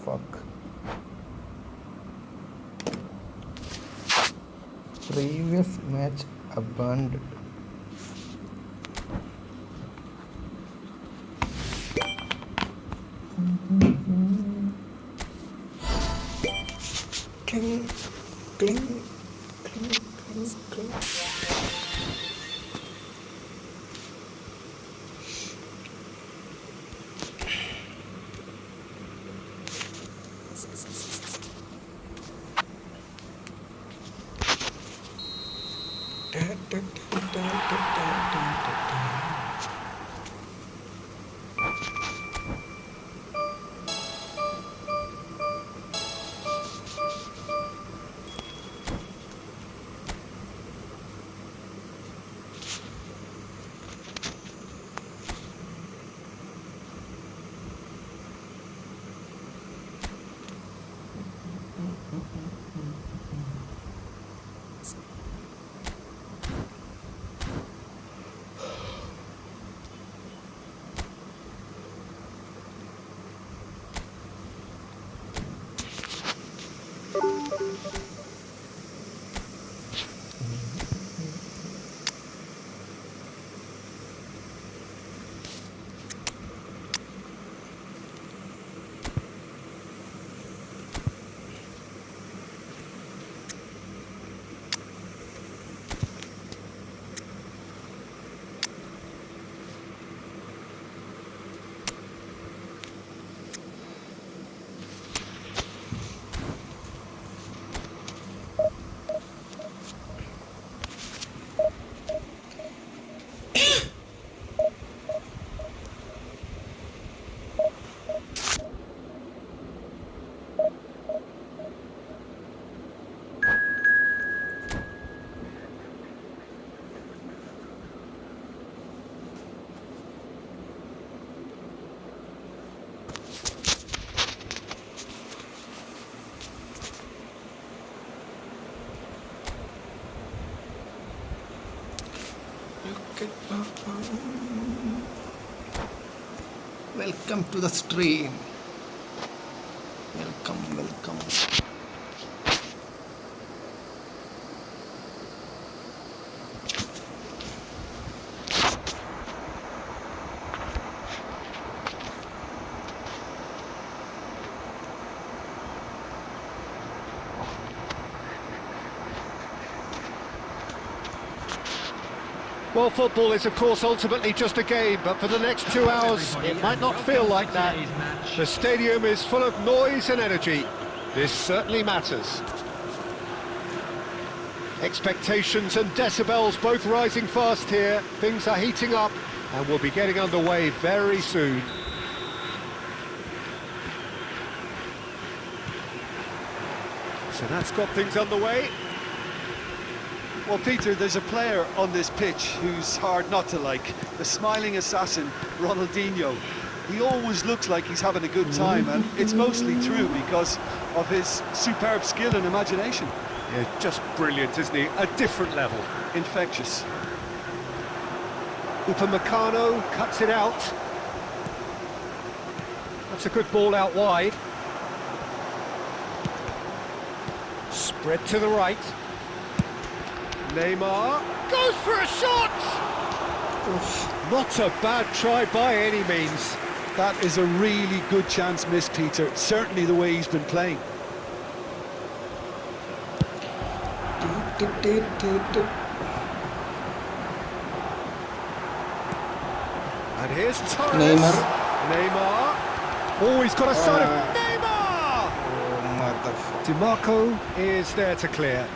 fuck? Previous match abandoned. Cling, cling, cling, cling, cling. Welcome to the stream. Welcome. Well, football is, of course, ultimately just a game, but for the next 2 hours, it might not feel like that. The stadium is full of noise and energy. This certainly matters. Expectations and decibels both rising fast here. Things are heating up, and we'll be getting underway very soon. So that's got things underway. Well, Peter, there's a player on this pitch who's hard not to like. The smiling assassin, Ronaldinho. He always looks like he's having a good time, and it's mostly true because of his superb skill and imagination. Yeah, just brilliant, isn't he? A different level. Infectious. Upamecano cuts it out. That's a good ball out wide. Spread to the right. Neymar goes for a shot! Oof. Not a bad try by any means. That is a really good chance missed, Peter. Certainly the way he's been playing. And here's Torres. Neymar. Oh, he's got a side of Neymar! Oh, motherfucker. DiMarco is there to clear.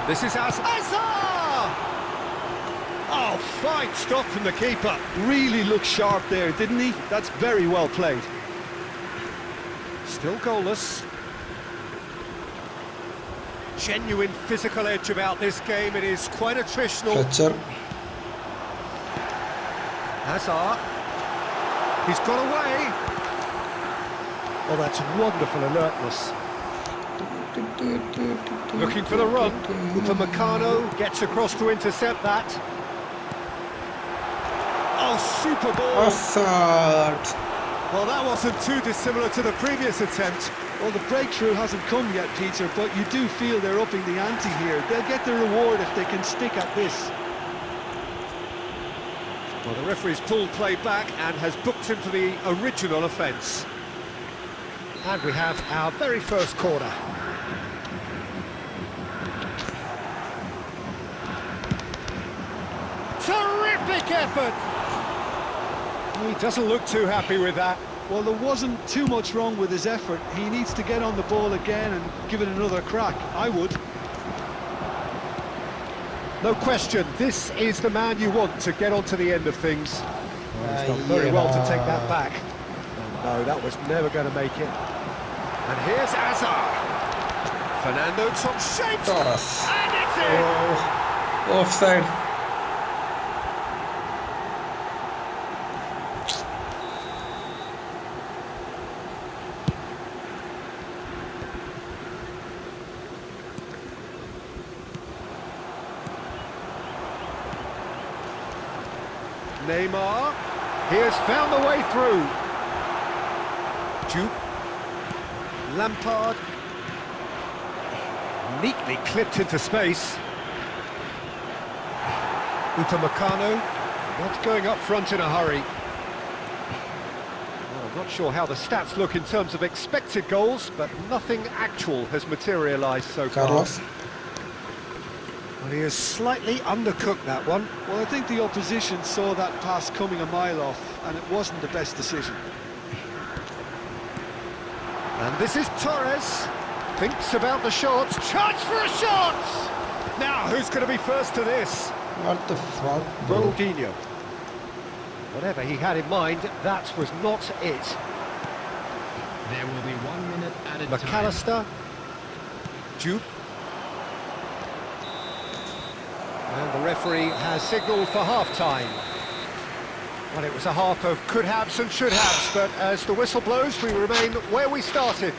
This is Hazard. Oh, fine stop from the keeper. Really looked sharp there, didn't he? That's very well played. Still goalless. Genuine physical edge about this game. It is quite attritional. Fletcher. Hazard. He's got away. Oh, that's wonderful alertness. Looking for the run. Upamecano gets across to intercept that. Oh, super ball. Assad. Well, that wasn't too dissimilar to the previous attempt. Well, the breakthrough hasn't come yet, Peter, but you do feel they're upping the ante here. They'll get the reward if they can stick at this. Well, the referee's pulled play back and has booked him for the original offence. And we have our very first corner. Terrific effort! He doesn't look too happy with that. Well, there wasn't too much wrong with his effort. He needs to get on the ball again and give it another crack. I would. No question, this is the man you want to get onto the end of things. Well, he's done very well to take that back. Oh, no, that was never going to make it. And here's Azar. Fernando top shaped. Torres. And it's in! Oh, offside. Neymar, he has found the way through. Jupe, Lampard, neatly clipped into space. Upamecano, not going up front in a hurry. Well, I'm not sure how the stats look in terms of expected goals, but nothing actual has materialised so far. Carlos. Well, he has slightly undercooked that one. Well, I think the opposition saw that pass coming a mile off, and it wasn't the best decision. And this is Torres. Thinks about the shots. Chance for a shot! Now, who's going to be first to this? What the fuck, bro? Ronaldinho. Whatever he had in mind, that was not it. There will be 1 minute added time. McAllister. Jupe. And the referee has signalled for half-time. Well, it was a half of could-haves and should-haves, but as the whistle blows, we remain where we started.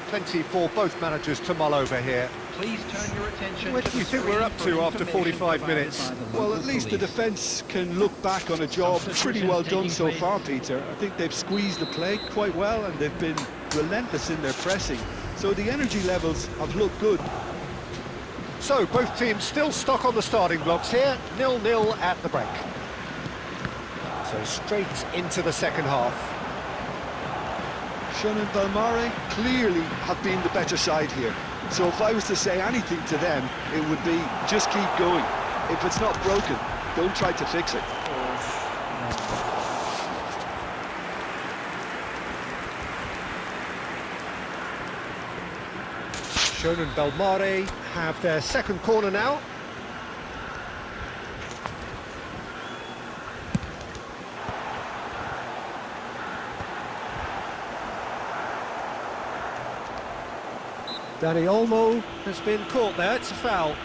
Plenty for both managers to mull over here. Please turn your attention What to do you the think we're screen up for to after information 45 provided minutes? by the Well, local at least the police. defence can look back on a job pretty well done so far, Peter. I think they've squeezed the play quite well, and they've been relentless in their pressing. So the energy levels have looked good. So, both teams still stuck on the starting blocks here, 0-0 at the break. So, straight into the second half. Shun and Belmare clearly have been the better side here. So if I was to say anything to them, it would be just keep going. If it's not broken, don't try to fix it. Shun and Belmare have their second corner now. Dani Olmo has been caught there, it's a foul.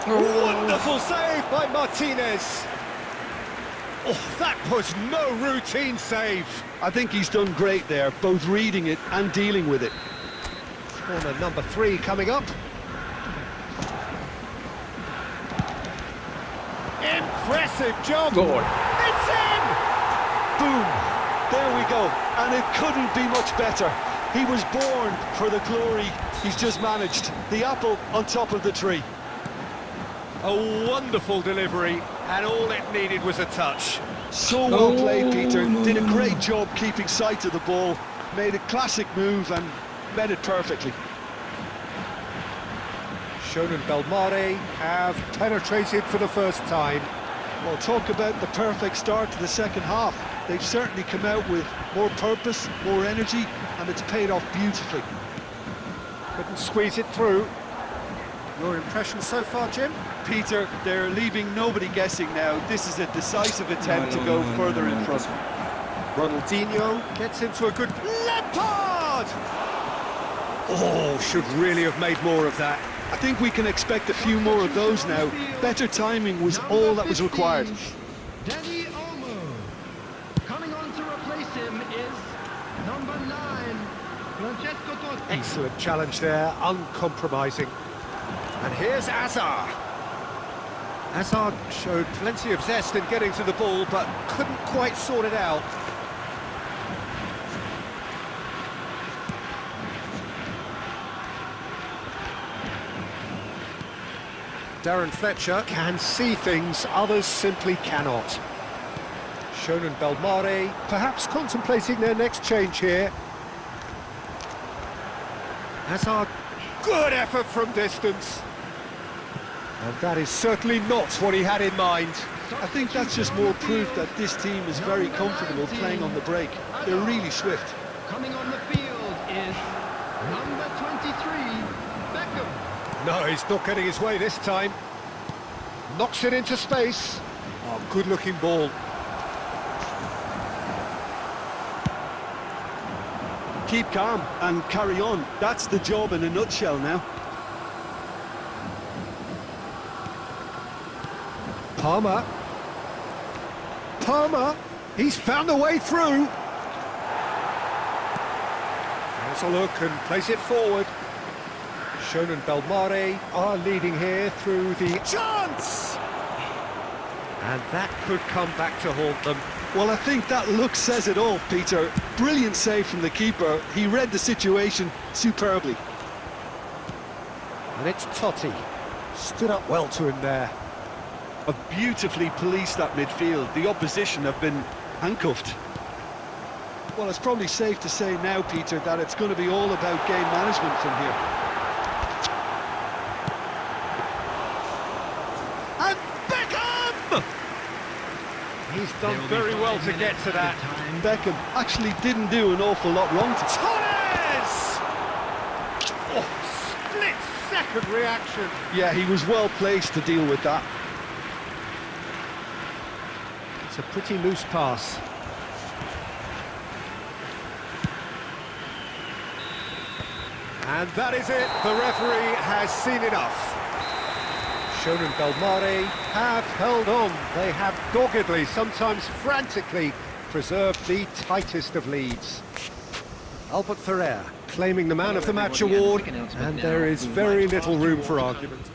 Wonderful save by Martinez. Oh, that was no routine save. I think he's done great there, both reading it and dealing with it. Corner number 3 coming up. Impressive job. Goal. It's in! Boom! There we go. And it couldn't be much better. He was born for the glory he's just managed. The apple on top of the tree. A wonderful delivery, and all it needed was a touch. So well played, Peter. Did a great job keeping sight of the ball. Made a classic move and met it perfectly. Shun and Belmare have penetrated for the first time. Well, talk about the perfect start to the second half. They've certainly come out with more purpose, more energy, and it's paid off beautifully. Couldn't squeeze it through. Your impression so far, Jim? Peter, they're leaving nobody guessing now. This is a decisive attempt to go further in front. Ronaldinho gets into a good... Lampard! Oh, should really have made more of that. I think we can expect a few more of those now. Better timing was all that was required. Danny Olmo. Coming on to replace him is number 9, Francesco Totti. Excellent challenge there, uncompromising. And here's Azar. Azar showed plenty of zest in getting to the ball, but couldn't quite sort it out. Darren Fletcher can see things others simply cannot. Shonen Belmare perhaps contemplating their next change here. Hazard, good effort from distance. And that is certainly not what he had in mind. I think that's just more proof that this team is very comfortable playing on the break. They're really swift. Coming on the field is number 23, Beckham. No, he's not getting his way this time. Knocks it into space. Oh, good-looking ball. Keep calm and carry on. That's the job in a nutshell now. Palmer. Palmer. He's found a way through. Has a look and plays it forward. Shonen Belmare are leading here through the chance! And that could come back to haunt them. Well, I think that look says it all, Peter. Brilliant save from the keeper. He read the situation superbly. And it's Totti. Stood up well to him there. Have beautifully policed that midfield. The opposition have been handcuffed. Well, it's probably safe to say now, Peter, that it's going to be all about game management from here. And Beckham! He's done very well to get to that. Beckham actually didn't do an awful lot wrong to Torres! Oh, split-second reaction. Yeah, he was well placed to deal with that. It's a pretty loose pass. And that is it. The referee has seen enough. Shonen Belmare have held on. They have doggedly, sometimes frantically, preserved the tightest of leads. Albert Ferrer claiming the Man of the Match award, and there is very little room for argument.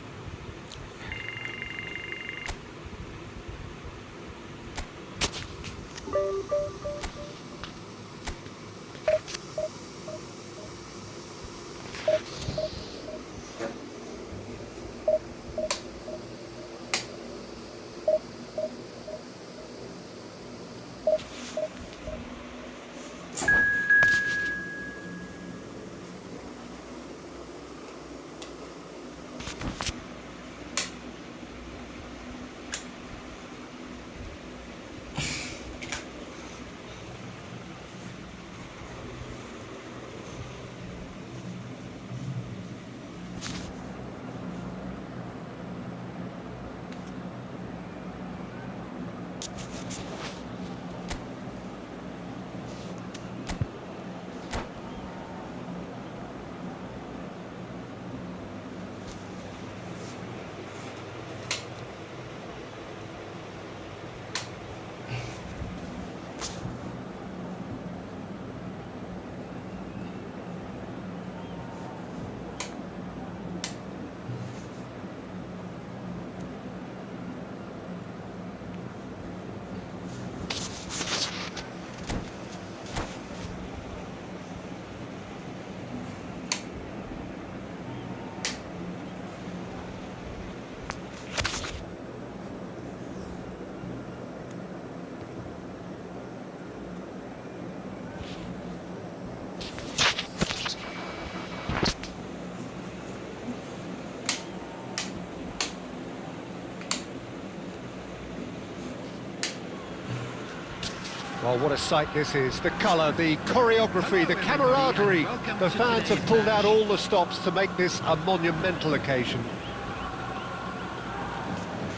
Well, what a sight this is. The colour, the choreography, the camaraderie. The fans have pulled out all the stops to make this a monumental occasion.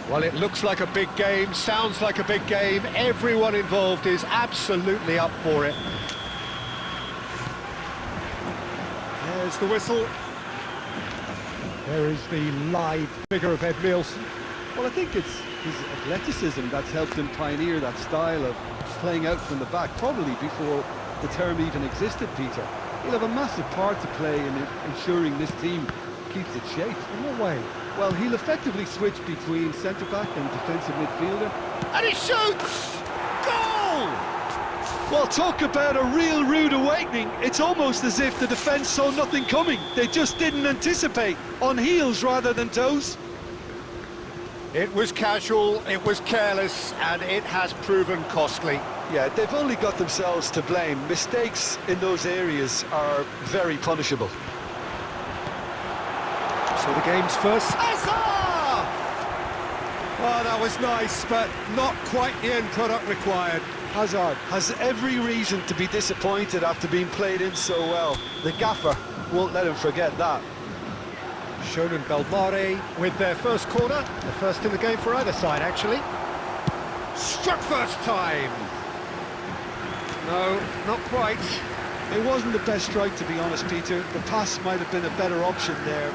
Well, it looks like a big game, sounds like a big game. Everyone involved is absolutely up for it. There's the whistle. There is the live figure of Ed Nielsen. Well, I think it's his athleticism that's helped him pioneer that style of playing out from the back, probably before the term even existed, Peter. He'll have a massive part to play in ensuring this team keeps its shape. In what way? Well, he'll effectively switch between centre-back and defensive midfielder. And he shoots! Goal! Well, talk about a real rude awakening. It's almost as if the defence saw nothing coming. They just didn't anticipate, on heels rather than toes. It was casual, it was careless, and it has proven costly. Yeah, they've only got themselves to blame. Mistakes in those areas are very punishable. So the game's first. Hazard! Oh, that was nice, but not quite the end product required. Hazard has every reason to be disappointed after being played in so well. The gaffer won't let him forget that. Shonen Belmare with their first corner, the first in the game for either side, actually. Struck first time. No, not quite. It wasn't the best strike, to be honest, Peter. The pass might have been a better option there.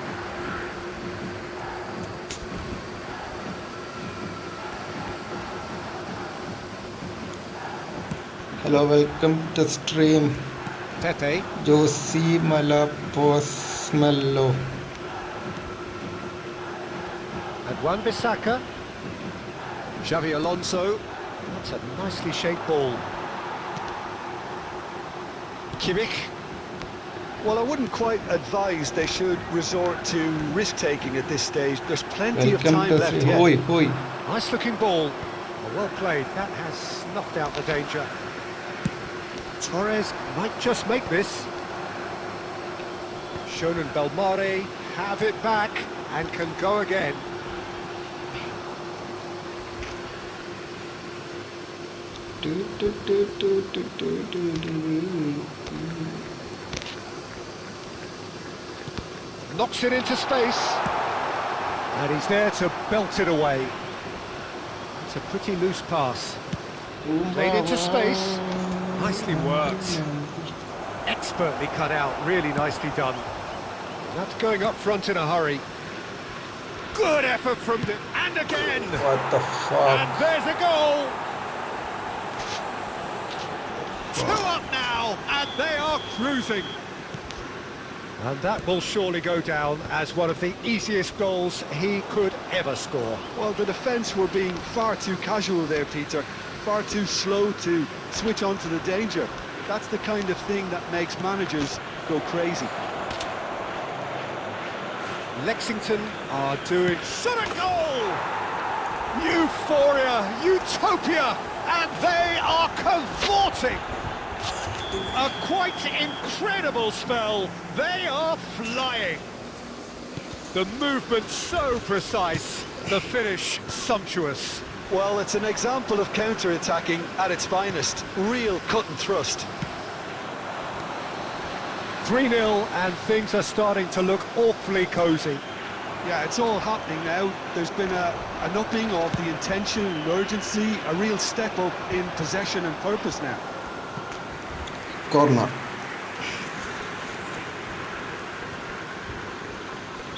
Hello, welcome to stream. Tete. Josie Malaposmello. And Wan-Bissaka. Xavi Alonso. That's a nicely shaped ball. Kimmich. Well, I wouldn't quite advise they should resort to risk-taking at this stage. There's plenty of Welcome time to left stream. yet. Oi, oi. Nice looking ball. Well played. That has snuffed out the danger. Torres might just make this. Shonen Belmare have it back and can go again. Knocks it into space. And he's there to belt it away. It's a pretty loose pass. Played into space. Nicely worked. Expertly cut out, really nicely done. That's going up front in a hurry. Good effort from the... and again! What the fuck? And there's a goal! 2 up now, and they are cruising. And that will surely go down as one of the easiest goals he could ever score. Well, the defence were being far too casual there, Peter. Far too slow to switch on to the danger. That's the kind of thing that makes managers go crazy. Lexington are doing... shot a goal! Euphoria, utopia, and they are cavorting! A quite incredible spell. They are flying. The movement so precise, the finish sumptuous. Well, it's an example of counter-attacking at its finest. Real cut and thrust. 3-0, and things are starting to look awfully cosy. Yeah, it's all happening now. There's been an upping of the intention and urgency, a real step up in possession and purpose now. Corner.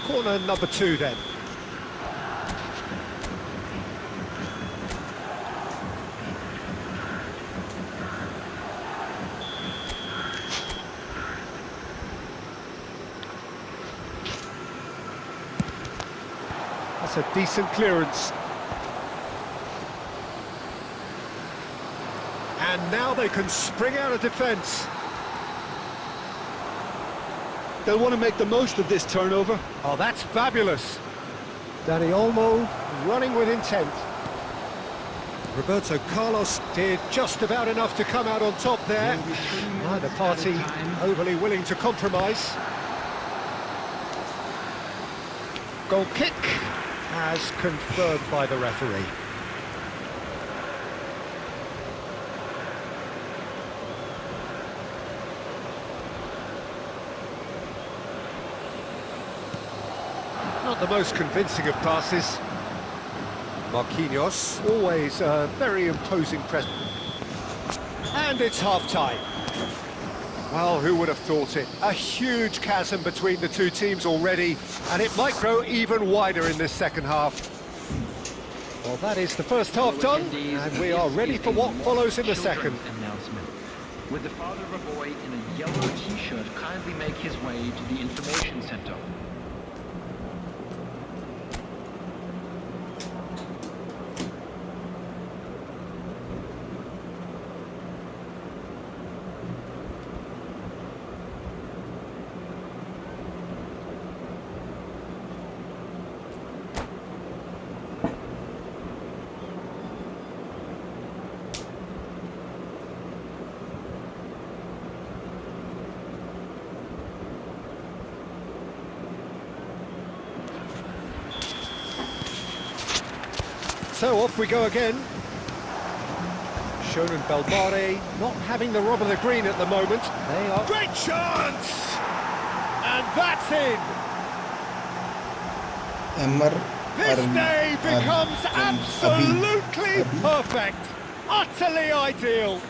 Corner number 2 then. That's a decent clearance. And now they can spring out of defence. They'll want to make the most of this turnover. Oh, that's fabulous. Dani Olmo running with intent. Roberto Carlos did just about enough to come out on top there. Neither party overly willing to compromise. Goal kick as confirmed by the referee. Not the most convincing of passes. Marquinhos, always a very imposing presence. And it's half-time. Well, who would have thought it? A huge chasm between the two teams already, and it might grow even wider in this second half. Well, that is the first half done, and we are ready for what follows in the second. Announcement. Would the father of a boy in a yellow t-shirt kindly make his way to the information center? So off we go again. Shonen Belmare not having the rub of the green at the moment. They are... Great chance! And that's in! Emmer This day becomes absolutely perfect! Utterly ideal!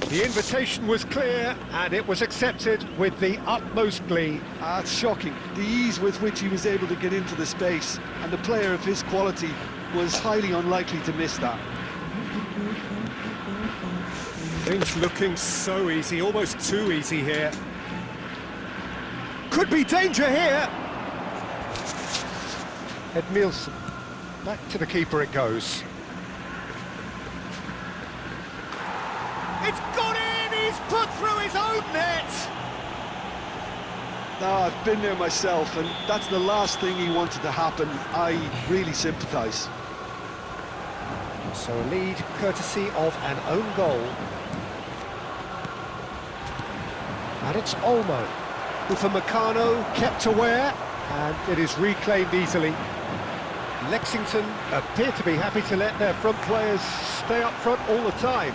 The invitation was clear, and it was accepted with the utmost glee. It's shocking, the ease with which he was able to get into the space, and a player of his quality was highly unlikely to miss that. Things looking so easy, almost too easy here. Could be danger here! Ed Nielsen, back to the keeper it goes. It's gone in! He's put through his own net! I've been there myself, and that's the last thing he wanted to happen. I really sympathise. So a lead courtesy of an own goal. And it's Olmo. Upamecano kept aware, and it is reclaimed easily. Lexington appear to be happy to let their front players stay up front all the time.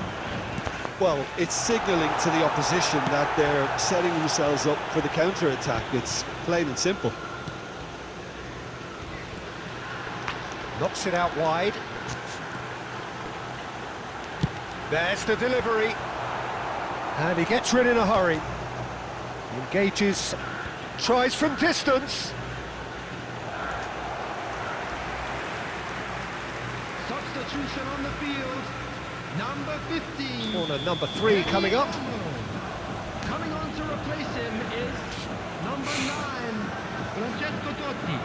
Well, it's signalling to the opposition that they're setting themselves up for the counter-attack. It's plain and simple. Knocks it out wide. There's the delivery. And he gets rid in a hurry. Engages, tries from distance. Substitution on the field. Number 15. Corner number 3 coming up. Coming on to replace him is number 9, Francesco Totti.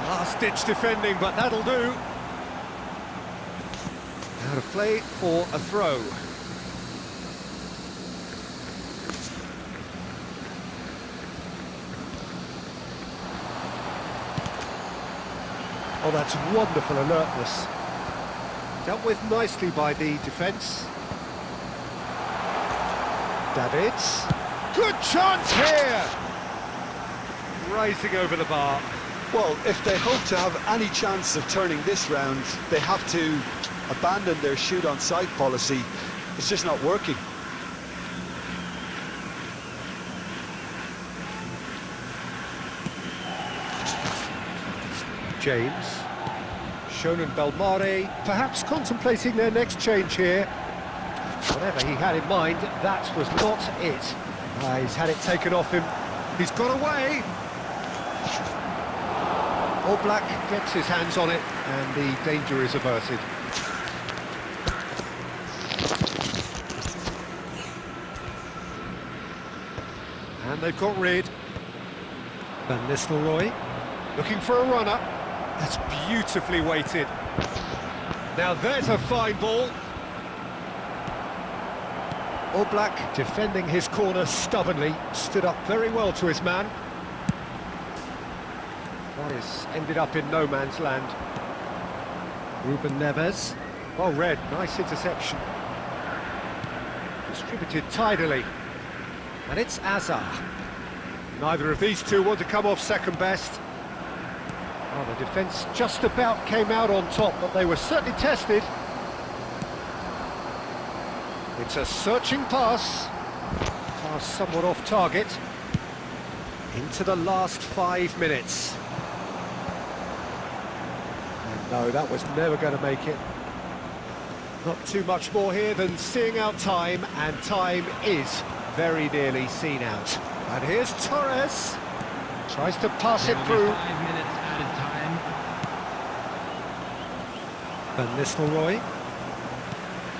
Last-ditch defending, but that'll do. Now to play for a throw. Oh, that's wonderful alertness. Dealt with nicely by the defence. Davids. Good chance here! Rising over the bar. Well, if they hope to have any chance of turning this round, they have to abandon their shoot-on-sight policy. It's just not working. James. Shonen Belmare, perhaps contemplating their next change here. Whatever he had in mind, that was not it. He's had it taken off him. He's got away. All Black gets his hands on it, and the danger is averted. And they've got rid. Van Nistelrooy looking for a runner. That's beautifully weighted. Now there's a fine ball. All Black defending his corner stubbornly, stood up very well to his man. That is ended up in no man's land. Ruben Neves. Well read, nice interception. Distributed tidily. And it's Azar. Neither of these two want to come off second best. Oh, the defence just about came out on top, but they were certainly tested. It's a searching pass. Pass somewhat off target. Into the last 5 minutes. And no, that was never going to make it. Not too much more here than seeing out time, and time is very nearly seen out. And here's Torres. Tries to pass it through. 5 minutes added time. Van Nistelrooy.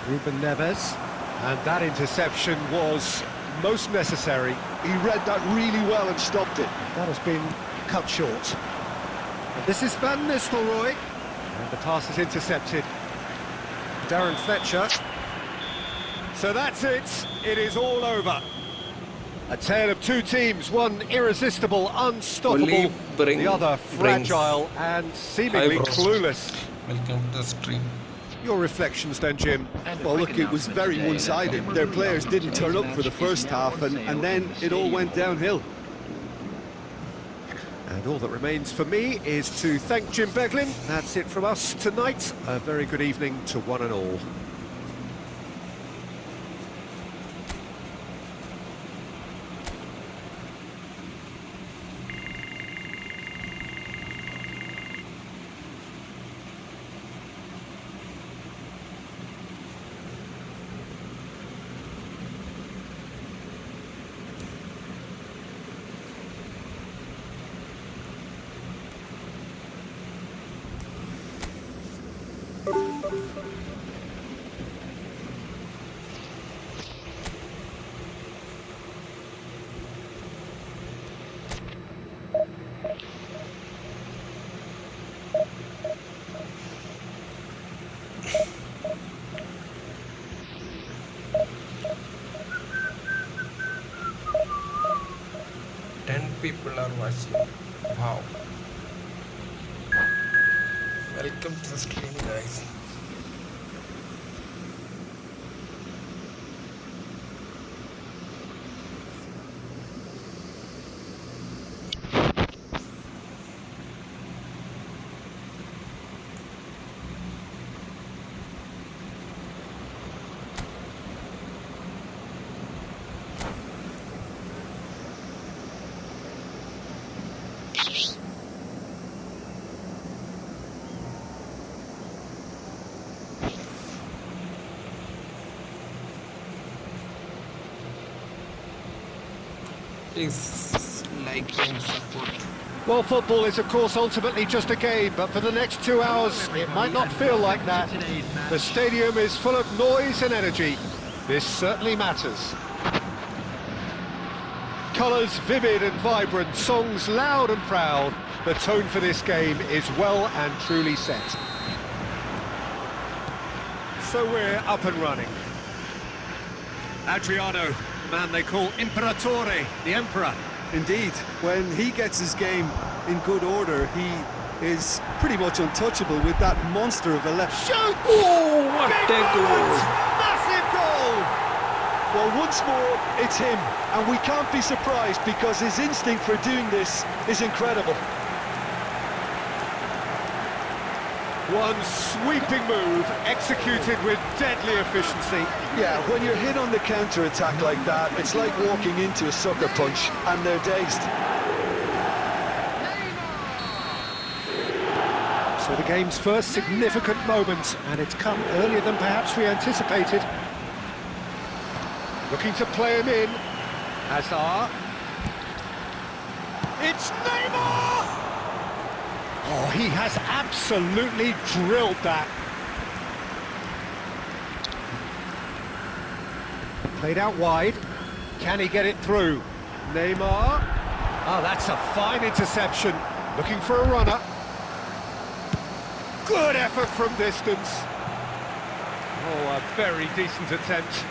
Ruben Neves. And that interception was most necessary. He read that really well and stopped it. That has been cut short. And this is Van Nistelrooy. And the pass is intercepted. Darren Fletcher. So that's it. It is all over. A tale of two teams, one irresistible, unstoppable, Only bring- the other fragile and seemingly Eyebrows. clueless. Welcome to the stream. Your reflections then, Jim? Well, look, it was very one-sided. Their players didn't turn up for the first half, and then it all went downhill. And all that remains for me is to thank Jim Beglin. That's it from us tonight. A very good evening to one and all. People are watching. Wow. Welcome to the stream, guys. Please like and support. Well, football is, of course, ultimately just a game, but for the next 2 hours, it might not feel like that. The stadium is full of noise and energy. This certainly matters. Colours vivid and vibrant, songs loud and proud. The tone for this game is well and truly set. So we're up and running. Adriano, the man they call Imperatore, the Emperor. Indeed, when he gets his game in good order, he is pretty much untouchable with that monster of a left. Shoot! Oh, what a goal! Massive goal! Well, once more, it's him, and we can't be surprised because his instinct for doing this is incredible. One sweeping move, executed with deadly efficiency. Yeah, when you're hit on the counter-attack like that, it's like walking into a sucker punch, and they're dazed. So the game's first significant moment, and it's come earlier than perhaps we anticipated. Looking to play him in. Hazard. It's Neymar! Oh, he has absolutely drilled that. Played out wide. Can he get it through? Neymar. Oh, that's a fine interception. Looking for a runner. Good effort from distance. Oh, a very decent attempt.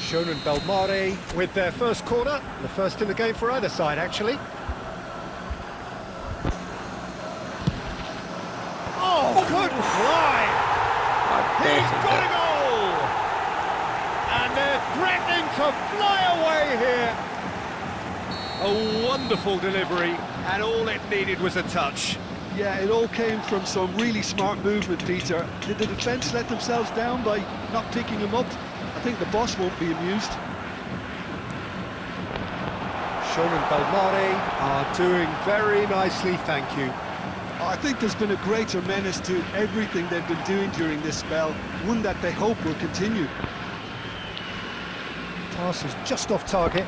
Shonen Belmare with their first corner, the first in the game for either side, actually. He's got a goal! And they're threatening to fly away here. A wonderful delivery, and all it needed was a touch. Yeah, it all came from some really smart movement, Peter. Did the defence let themselves down by not picking him up? I think the boss won't be amused. Sean and Belmare are doing very nicely, thank you. I think there's been a greater menace to everything they've been doing during this spell, one that they hope will continue. Pass is just off target.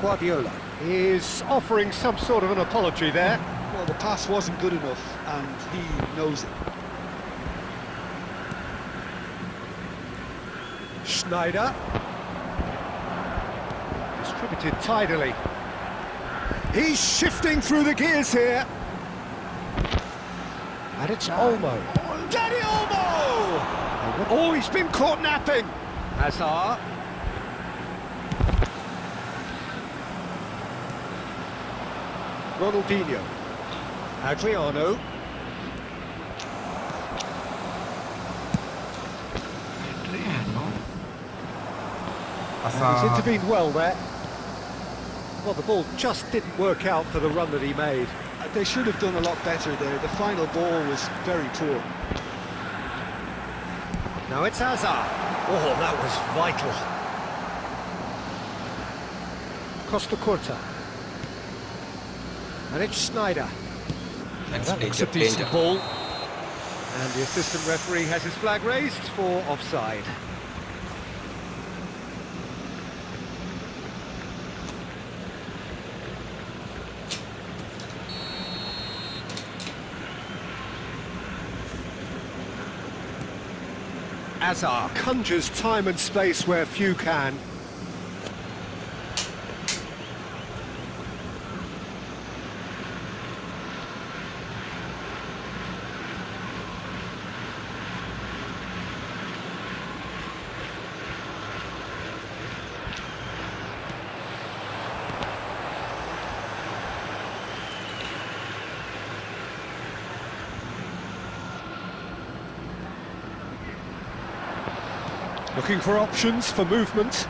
Guardiola is offering some sort of an apology there. Well, the pass wasn't good enough, and he knows it. Schneider. Distributed tidily. He's shifting through the gears here. And it's Olmo. Danny Olmo! Oh, he's been caught napping. Hazard. Ronaldinho. Adriano. And he's intervened well there. Well, the ball just didn't work out for the run that he made. They should have done a lot better there. The final ball was very poor. Now it's Hazard. Oh, that was vital. Costa Curta. And it's Schneider. That's That looks a decent ball. And the assistant referee has his flag raised for offside. Hazard conjures time and space where few can. Looking for options for movement.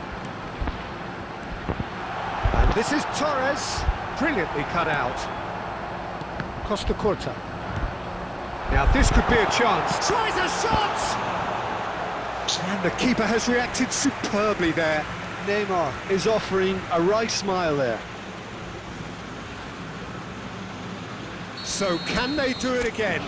And this is Torres, brilliantly cut out. Costa Curta. Now this could be a chance. Tries a shot! And the keeper has reacted superbly there. Neymar is offering a right smile there. So can they do it again?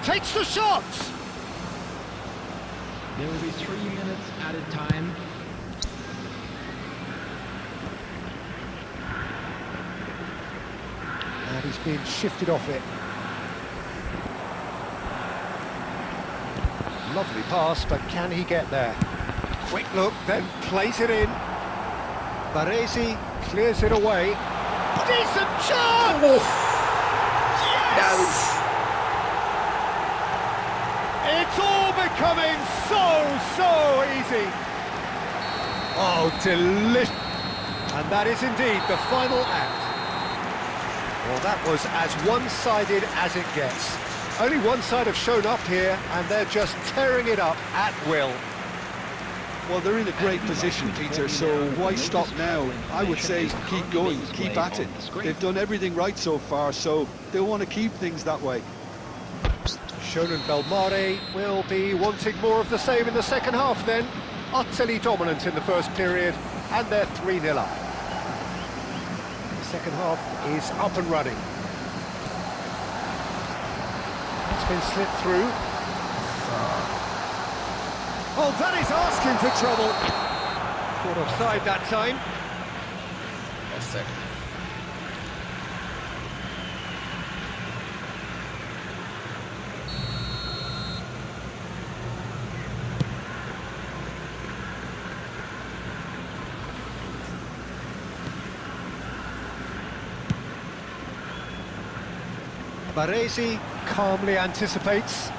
Takes the shot! There will be 3 minutes added time. And he's being shifted off it. Lovely pass, but can he get there? Quick look, then plays it in. Baresi clears it away. Decent chance! Yes! It's all becoming so easy. Oh, delicious. And that is indeed the final act. Well, that was as one-sided as it gets. Only one side have shown up here, and they're just tearing it up at will. Well, they're in a great position, Peter, so why stop now? I would say keep going, keep at it. They've done everything right so far, so they'll want to keep things that way. Shonen Belmare will be wanting more of the same in the second half then. Utterly dominant in the first period, and they're 3-0 up. The second half is up and running. It's been slipped through. Oh, that is asking for trouble. Caught offside that time. Offside. Baresi calmly anticipates,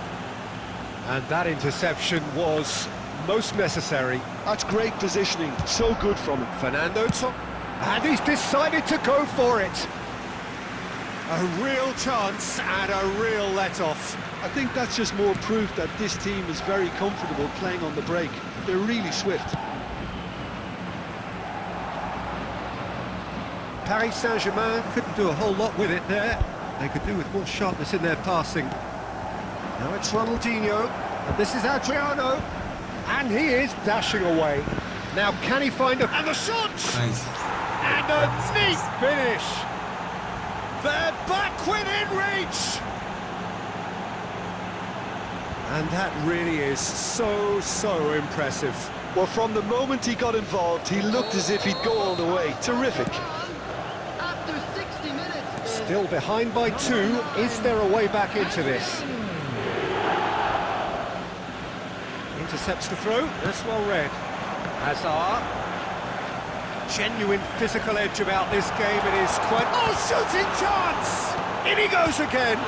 and that interception was most necessary. That's great positioning, so good from him. Fernando Tom. And he's decided to go for it. A real chance and a real let-off. I think that's just more proof that this team is very comfortable playing on the break. They're really swift. Paris Saint-Germain couldn't do a whole lot with it there. They could do with more sharpness in their passing. Now it's Ronaldinho, and this is Adriano. And he is dashing away. Now can he find a... And the shot! Nice. And a neat finish! They're back within reach! And that really is so impressive. Well, from the moment he got involved, he looked as if he'd go all the way. Terrific. After 60 minutes. Still behind by 2. Is there a way back into this? Intercepts the throw. That's well read. Hazard. Genuine physical edge about this game. It is quite... Oh, shooting chance! In he goes again.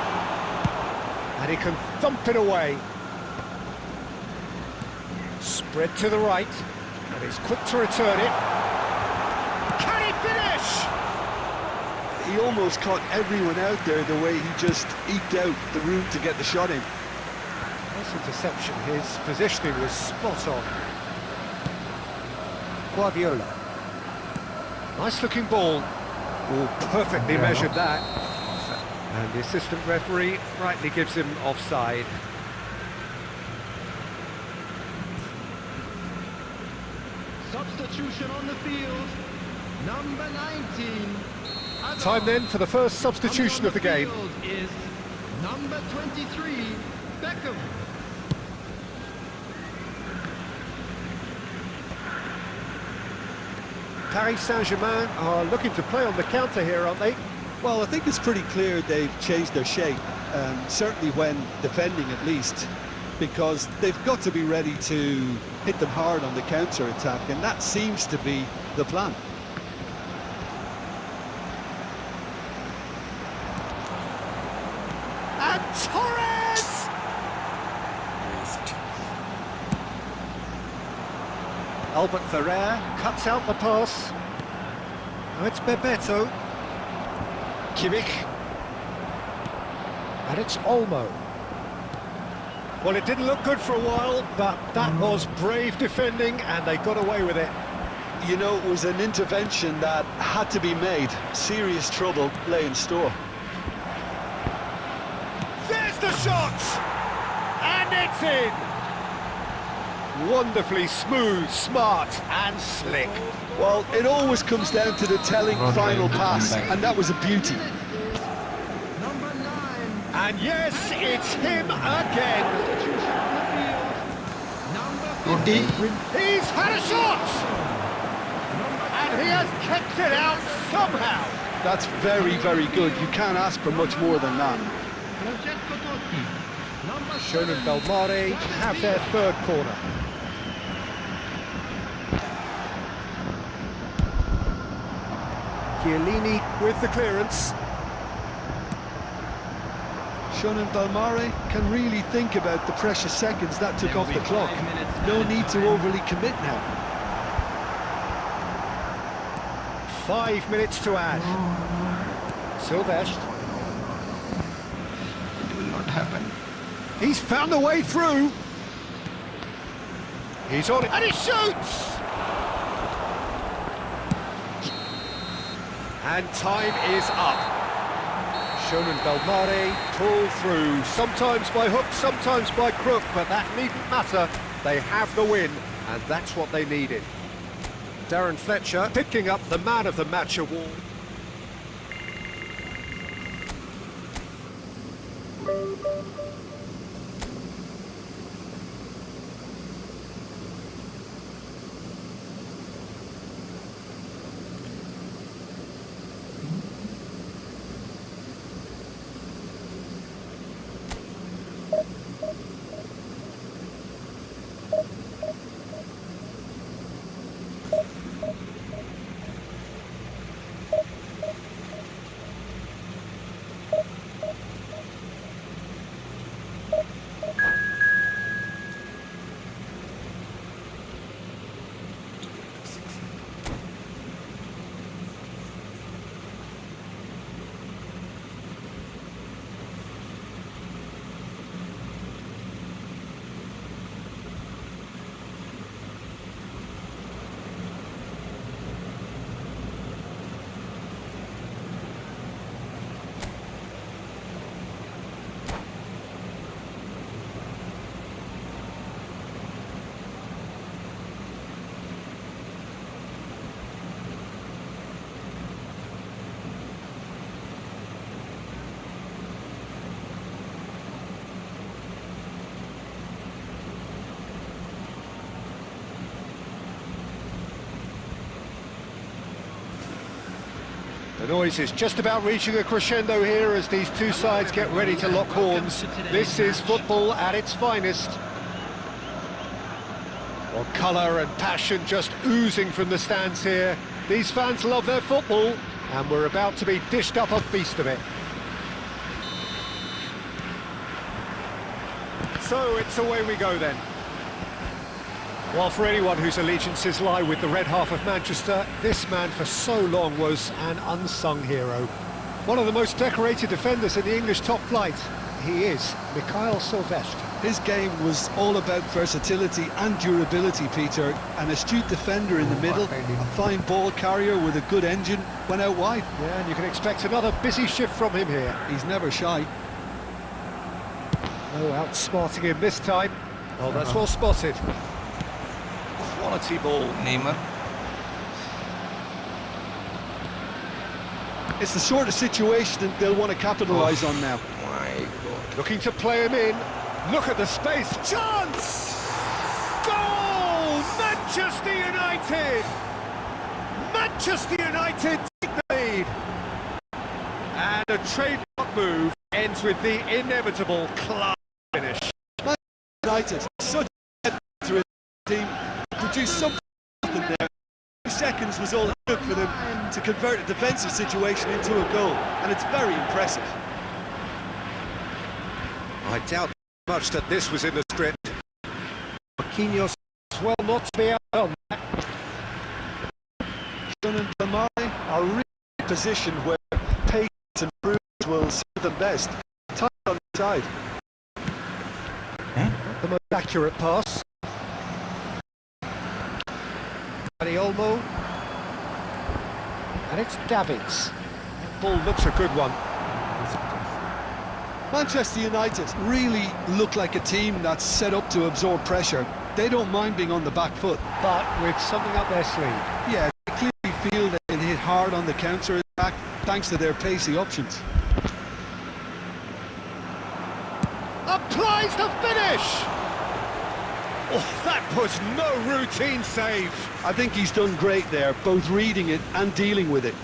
And he can thump it away. Spread to the right. And he's quick to return it. Can he finish? He almost caught everyone out there the way he just eked out the room to get the shot in. Nice interception. His positioning was spot on. Guardiola. Nice looking ball. Oh, perfectly measured that. And the assistant referee rightly gives him offside. Substitution on the field. Number 19. Time then for the first substitution of the game. Field is number 23, Beckham. Paris Saint-Germain are looking to play on the counter here, aren't they? Well, I think it's pretty clear they've changed their shape, certainly when defending at least, because they've got to be ready to hit them hard on the counter-attack, and that seems to be the plan. And Torres! Albert Ferrer cuts out the pass. Now it's Bebeto. Kimmich. And it's Olmo. Well, it didn't look good for a while, but that was brave defending, and they got away with it. You know, it was an intervention that had to be made. Serious trouble lay in store. There's the shot! And it's in! Wonderfully smooth, smart and slick. Well, it always comes down to the telling final pass, and that was a beauty. Number 9. And yes, it's him again. Substitution on the field. Number Roti. 50. He's had a shot! And he has kept it out somehow. That's very, very good. You can't ask for much more than that. Francesco Totti. Number Schoen 7. and Belmare have their third corner. Chiellini with the clearance. Schoen and Belmare can really think about the precious seconds that took off the clock. No need to overly commit now. 5 minutes to add. Silvestre. It will not happen. He's found a way through. He's on it. And he shoots! And time is up. Schoen and Belmare pull through, sometimes by hook, sometimes by crook, but that needn't matter. They have the win, and that's what they needed. Darren Fletcher picking up the Man of the Match award. The noise is just about reaching a crescendo here as these two sides get ready to lock horns. This is football at its finest. Well, colour and passion just oozing from the stands here. These fans love their football, and we're about to be dished up a feast of it. So it's away we go then. Well, for anyone whose allegiances lie with the red half of Manchester, this man for so long was an unsung hero. One of the most decorated defenders in the English top flight. He is Mikhail Silvestre. His game was all about versatility and durability, Peter. An astute defender in the middle, a fine ball carrier with a good engine, went out wide. Yeah, and you can expect another busy shift from him here. He's never shy. Oh, outsmarting him this time. Oh, that's well spotted. Quality ball. Neymar. It's the sort of situation that they'll want to capitalise on now. My God. Looking to play him in. Look at the space. Chance! Goal! Manchester United! Manchester United take the lead. And a trademark move ends with the inevitable class finish. United, such a team, produced something there. 2 seconds was all it took for them to convert a defensive situation into a goal, and it's very impressive. I doubt much that this was in the script. Marquinhos as well not to be out on that. John and Damai are really in a position where pace and bruise will suit them best. Time on the side. The most accurate pass. Olmo. And it's Davids. That ball looks a good one. Manchester United really look like a team that's set up to absorb pressure. They don't mind being on the back foot. But with something up their sleeve. Yeah, they clearly feel they can hit hard on the counter-attack thanks to their pacey options. Applies the finish! Oh, that was no routine save. I think he's done great there, both reading it and dealing with it.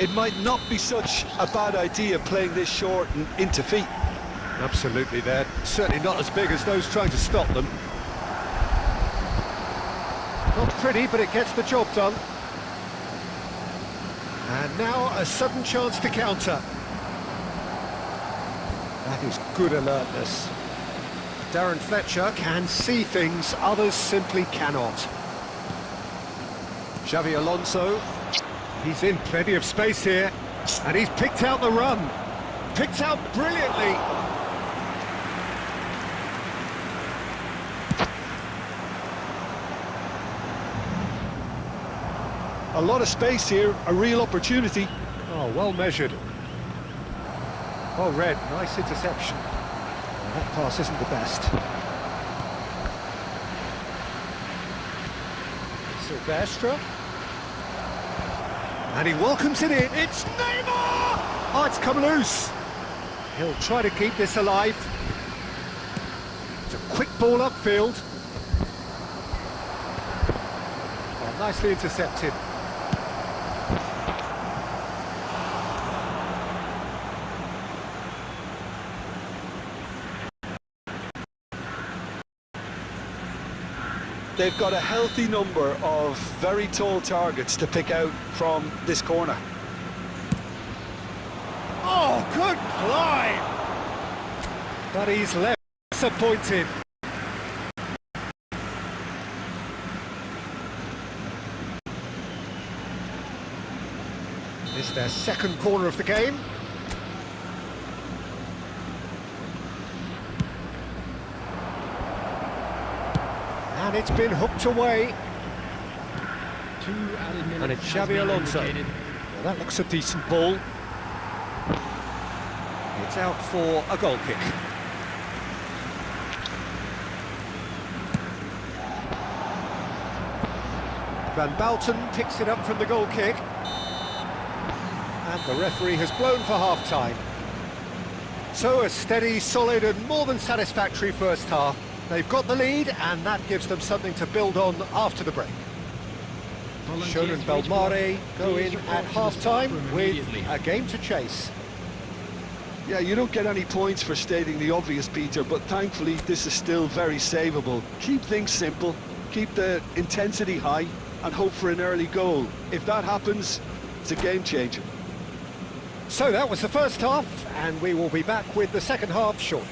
It might not be such a bad idea playing this short and into feet. Absolutely, they're certainly not as big as those trying to stop them. Not pretty, but it gets the job done. And now a sudden chance to counter. That is good alertness. Darren Fletcher can see things others simply cannot. Xavi Alonso. He's in plenty of space here, and he's picked out the run. Picked out brilliantly. A lot of space here, a real opportunity. Oh, well measured. Well read, nice interception. Well, that pass isn't the best. Silvestre. And he welcomes it in. It's Neymar! Oh, it's come loose. He'll try to keep this alive. It's a quick ball upfield. Oh, nicely intercepted. They've got a healthy number of very tall targets to pick out from this corner. Oh, good climb! But he's left disappointed. It's their second corner of the game. And it's been hooked away. And it's Xavi Alonso. Well, that looks a decent ball. It's out for a goal kick. Van Balten picks it up from the goal kick. And the referee has blown for half-time. So a steady, solid and more than satisfactory first half. They've got the lead, and that gives them something to build on after the break. Schon and Belmare go in at half-time with a game to chase. Yeah, you don't get any points for stating the obvious, Peter, but thankfully this is still very savable. Keep things simple, keep the intensity high, and hope for an early goal. If that happens, it's a game changer. So that was the first half, and we will be back with the second half shortly.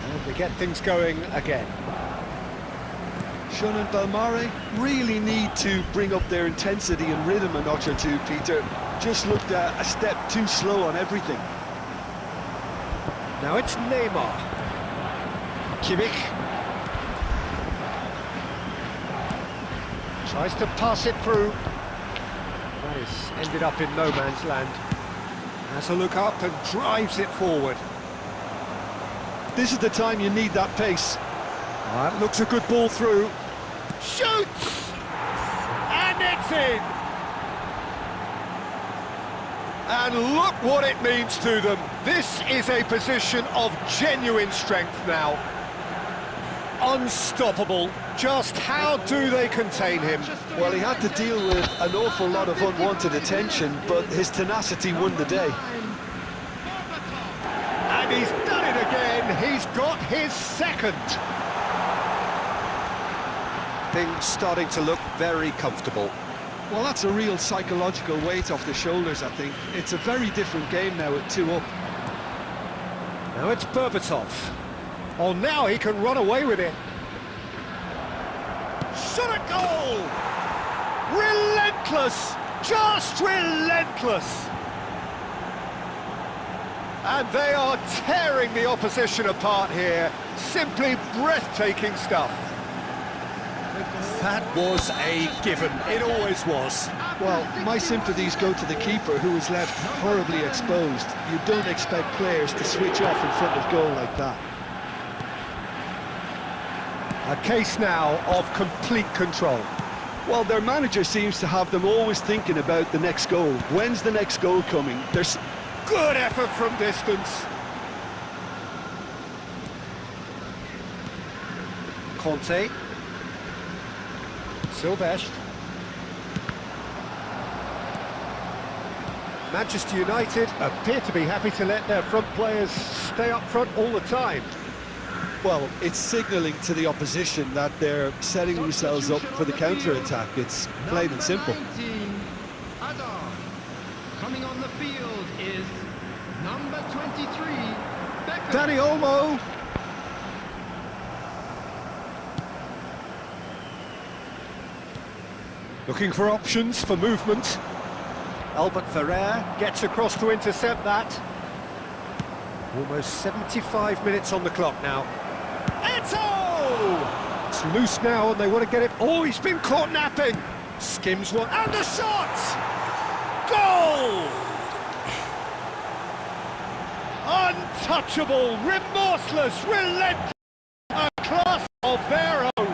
And we get things going again. Schon and Belmare really need to bring up their intensity and rhythm a notch or two, Peter. Just looked a step too slow on everything. Now it's Neymar. Kimmich. Tries to pass it through. That is ended up in no man's land. Has a look up and drives it forward. This is the time you need that pace. That looks a good ball through. Shoots! And it's in! And look what it means to them. This is a position of genuine strength now. Unstoppable. Just how do they contain him? Well, he had to deal with an awful lot of unwanted attention, but his tenacity won the day. And he's done it again. He's got his second. Things starting to look very comfortable. Well, that's a real psychological weight off the shoulders, I think. It's a very different game now at 2 up. Now it's Berbatov. Oh, now he can run away with it. Shot a goal! Relentless! Just relentless! And they are tearing the opposition apart here. Simply breathtaking stuff. That was a given. It always was. Well, my sympathies go to the keeper, who was left horribly exposed. You don't expect players to switch off in front of goal like that. A case now of complete control. Well, their manager seems to have them always thinking about the next goal. When's the next goal coming? There's good effort from distance. Conte. Silvestre. Manchester United appear to be happy to let their front players stay up front all the time. Well, it's signalling to the opposition that they're setting themselves up for the counter-attack. It's plain and simple. 19, Adam. Coming on the field is number 23, Beckham. Danny Olmo! Looking for options for movement. Albert Ferrer gets across to intercept that. Almost 75 minutes on the clock now. Eto! It's loose now and they want to get it. Oh, he's been caught napping. Skims one. And the shot! Goal! Untouchable, remorseless, relentless. A class of their own.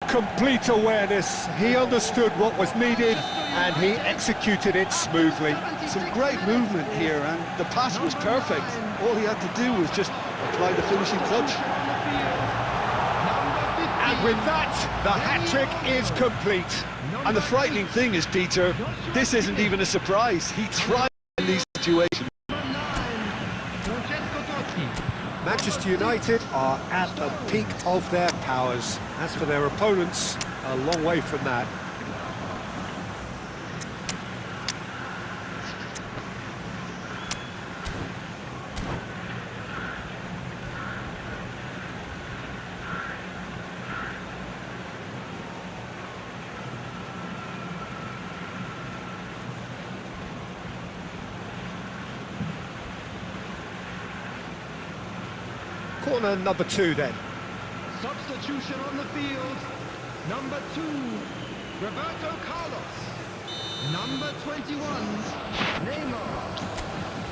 Complete awareness. He understood what was needed and he executed it smoothly. Some great movement here, and the pass was perfect. All he had to do was just apply the finishing touch. And with that, the hat-trick is complete. And the frightening thing is, Peter, this isn't even a surprise. He thrives in these situations. Manchester United are at the peak of their powers. As for their opponents, a long way from that. Corner number 2 then. Substitution on the field. Number 2, Roberto Carlos. Number 21, Neymar.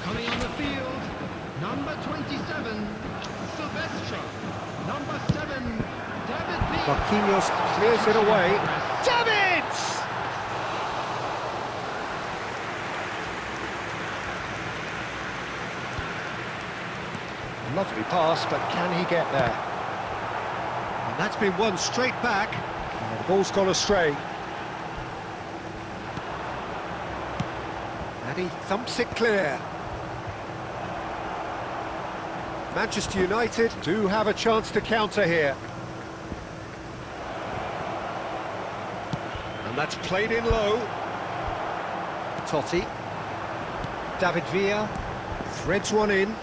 Coming on the field, number 27, Silvestre. Number 7, David B. Marquinhos clears it away. Davids! Lovely pass, but can he get there? That's been won straight back. The ball's gone astray. And he thumps it clear. Manchester United do have a chance to counter here. And that's played in low. Totti. David Villa threads one in.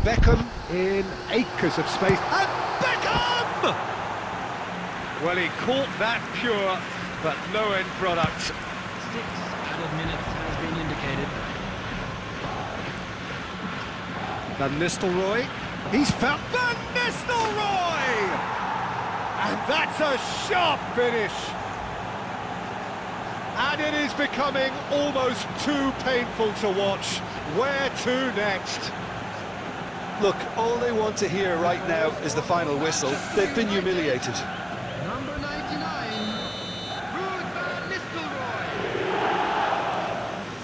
Beckham in acres of space. And Beckham! Well, he caught that pure, but no end product. 6 added minutes has been indicated. Van Nistelrooy. He's found Van Nistelrooy! And that's a sharp finish. And it is becoming almost too painful to watch. Where to next? Look, all they want to hear right now is the final whistle. They've been humiliated. Number 99, Ruud van Nistelrooy.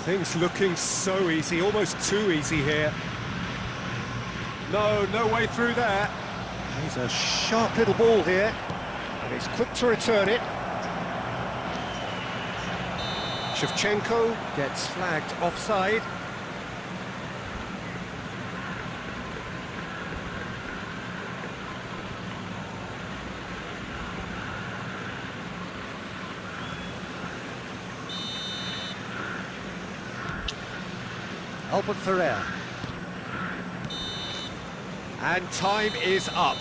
Things looking so easy, almost too easy here. No way through there. He's a sharp little ball here, and he's quick to return it. Shevchenko gets flagged offside. Albert Ferrer. And time is up.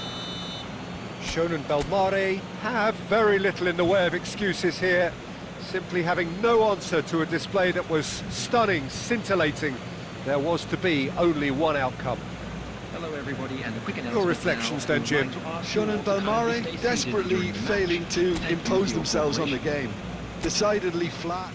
Shonen Belmare have very little in the way of excuses here, simply having no answer to a display that was stunning, scintillating. There was to be only one outcome. Hello, everybody, and a quick announcement. Your reflections then, Jim. Shonen Belmare desperately failing to impose themselves on the game. Decidedly flat.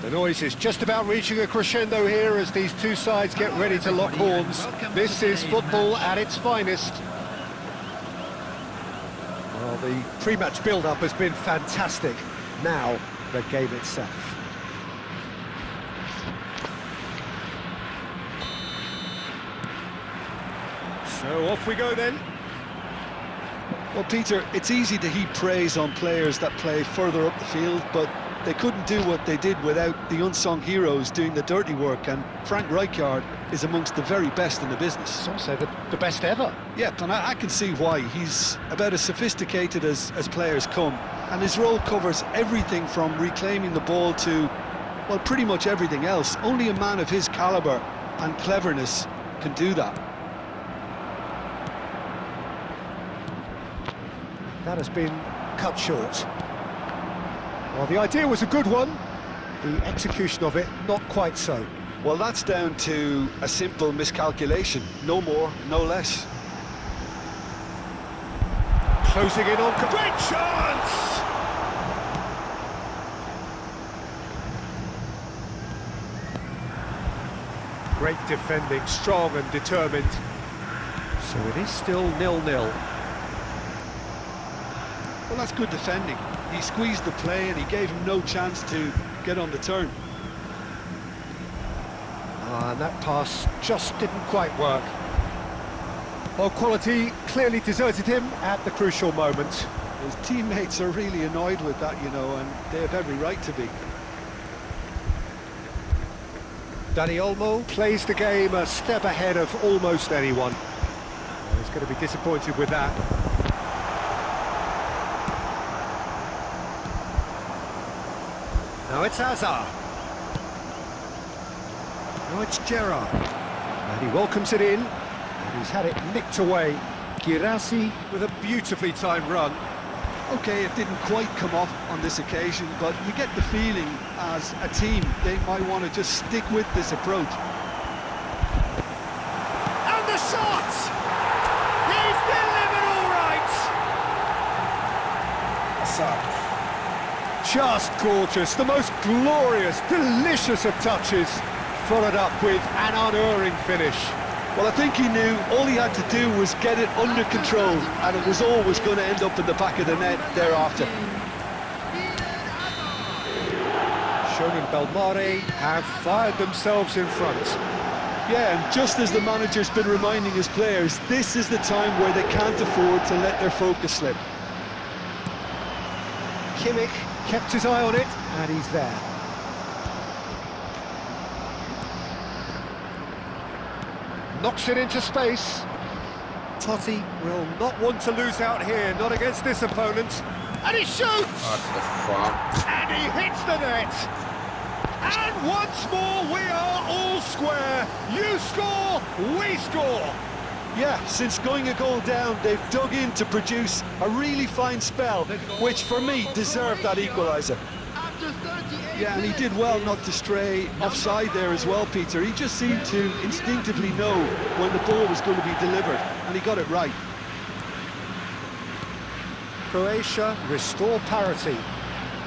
The noise is just about reaching a crescendo here as these two sides get ready to lock horns. This is football at its finest. Well, the pre-match build-up has been fantastic. Now, the game itself. So off we go then. Well, Peter, it's easy to heap praise on players that play further up the field, but they couldn't do what they did without the unsung heroes doing the dirty work, and Frank Rijkaard is amongst the very best in the business. Some say the best ever. Yep, and I can see why. He's about as sophisticated as players come, and his role covers everything from reclaiming the ball to, well, pretty much everything else. Only a man of his calibre and cleverness can do that. That has been cut short. Well, the idea was a good one, the execution of it not quite so. Well, that's down to a simple miscalculation, no more, no less. Closing in on... Great chance! great defending, strong and determined. So it is still 0-0. Well, that's good defending. He squeezed the play and he gave him no chance to get on the turn. And that pass just didn't quite work. Well, quality clearly deserted him at the crucial moment. His teammates are really annoyed with that, you know, and they have every right to be. Dani Olmo plays the game a step ahead of almost anyone. Well, he's going to be disappointed with that. Now it's Hazard. Now it's Gerrard. And he welcomes it in. And he's had it nicked away. Girassi with a beautifully timed run. Okay, it didn't quite come off on this occasion, but you get the feeling as a team they might want to just stick with this approach. And the shot! He's delivered all right! Assad. Just gorgeous, the most glorious, delicious of touches, followed up with an unerring finish. Well, I think he knew all he had to do was get it under control, and it was always going to end up in the back of the net thereafter. Schoen and Belmare have fired themselves in front. Yeah, and just as the manager's been reminding his players, this is the time where they can't afford to let their focus slip. Kimmich kept his eye on it, and he's there. Knocks it into space. Totti will not want to lose out here, not against this opponent. And he shoots! What the fuck? And he hits the net! And once more we are all square. You score, we score! Yeah, since going a goal down, they've dug in to produce a really fine spell, which for me deserved that equaliser. Yeah, and he did well not to stray offside there as well, Peter. He just seemed to instinctively know when the ball was going to be delivered, and he got it right. Croatia restore parity.